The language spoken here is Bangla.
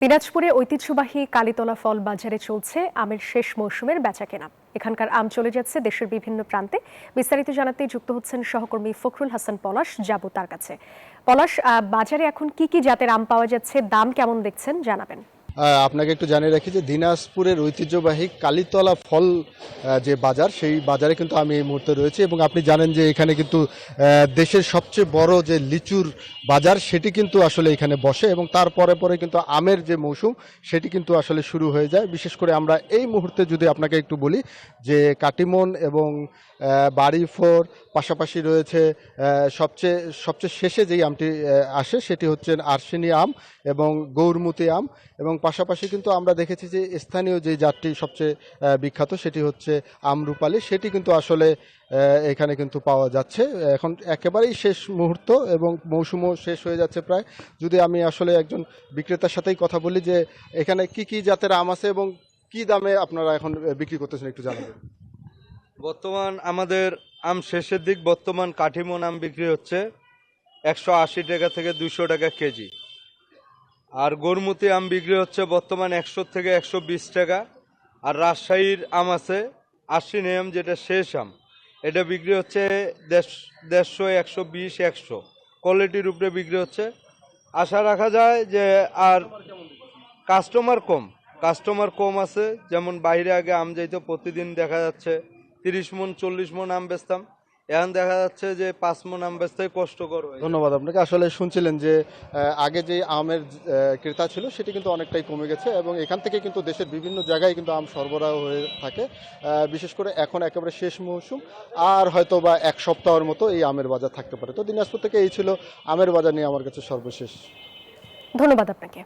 দিনাজপুরে ঐতিহ্যবাহী কালীতলা ফল বাজারে চলছে আমের শেষ মৌসুমের বেচাকেনা। এখানকার আম চলে যাচ্ছে দেশের বিভিন্ন প্রান্তে। বিস্তারিত জানাতে যুক্ত হচ্ছেন সহকর্মী ফখরুল হাসান পলাশ। যাব তার কাছে। পলাশ, বাজারে এখন কি কি জাতের আম পাওয়া যাচ্ছে, দাম কেমন দেখছেন জানাবেন। আপনাকে একটু জানিয়ে রাখি যে দিনাজপুরের ঐতিহ্যবাহী কালীতলা ফল যে বাজার, সেই বাজারে কিন্তু আমি এই মুহূর্তে রয়েছি এবং আপনি জানেন যে এখানে কিন্তু দেশের সবচেয়ে বড় যে লিচুর বাজার সেটি কিন্তু আসলে এখানে বসে এবং তারপরে পরে কিন্তু আমের যে মৌসুম সেটি কিন্তু আসলে শুরু হয়ে যায়। বিশেষ করে আমরা এই মুহূর্তে যদি আপনাকে একটু বলি যে কাটিমন এবং বাড়িফোর পাশাপাশি রয়েছে সবচেয়ে সবচেয়ে শেষে যেই আমটি আসে সেটি হচ্ছে আরশিনি আম এবং গৌরমতি আম এবং পাশাপাশি কিন্তু আমরা দেখেছি যে স্থানীয় যে জাতটি সবচেয়ে বিখ্যাত সেটি হচ্ছে আমরুপালি, সেটি কিন্তু আসলে এখানে কিন্তু পাওয়া যাচ্ছে। এখন একেবারেই শেষ মুহূর্ত এবং মৌসুমও শেষ হয়ে যাচ্ছে প্রায়। যদি আমি আসলে একজন বিক্রেতার সাথেই কথা বলি যে এখানে কি কি জাতের আম আছে এবং কি দামে আপনারা এখন বিক্রি করতেছেন একটু জানাবেন। বর্তমান আমাদের আম শেষের দিক, বর্তমান কাঠিমন আম বিক্রি হচ্ছে 180 টাকা থেকে 200 টাকা কেজি। আর গরমুতি আম বিক্রি হচ্ছে বর্তমান 100 থেকে 120 টাকা। আর রাজশাহীর আম আছে আশ্বিনী আম, যেটা শেষ আম, এটা বিক্রি হচ্ছে 150, 120, 100 কোয়ালিটির উপরে বিক্রি হচ্ছে। আশা রাখা যায় যে আর কাস্টমার কম আছে। যেমন বাইরে আগে আম যাইতো, প্রতিদিন দেখা যাচ্ছে 30 মন 40 মন আম বেচতাম, এখন দেখা যাচ্ছে যে 5 মন আম বেচতে কষ্টকর হয়ে যায়। ধন্যবাদ আপনাকে। আসলে শুনছিলেন যে আগে যে আমের ক্রেতা ছিল সেটি কিন্তু অনেকটাই কমে গেছে এবং এখান থেকে কিন্তু দেশের বিভিন্ন জায়গায় কিন্তু আম সরবরাহ হয়ে থাকে। বিশেষ করে এখন একেবারে শেষ মৌসুম, আর হয়তো বা এক সপ্তাহের মতো এই আমের বাজার থাকতে পারে। তো দিনাজপুর থেকে এই ছিল আমের বাজার নিয়ে আমার কাছে সর্বশেষ। ধন্যবাদ আপনাকে।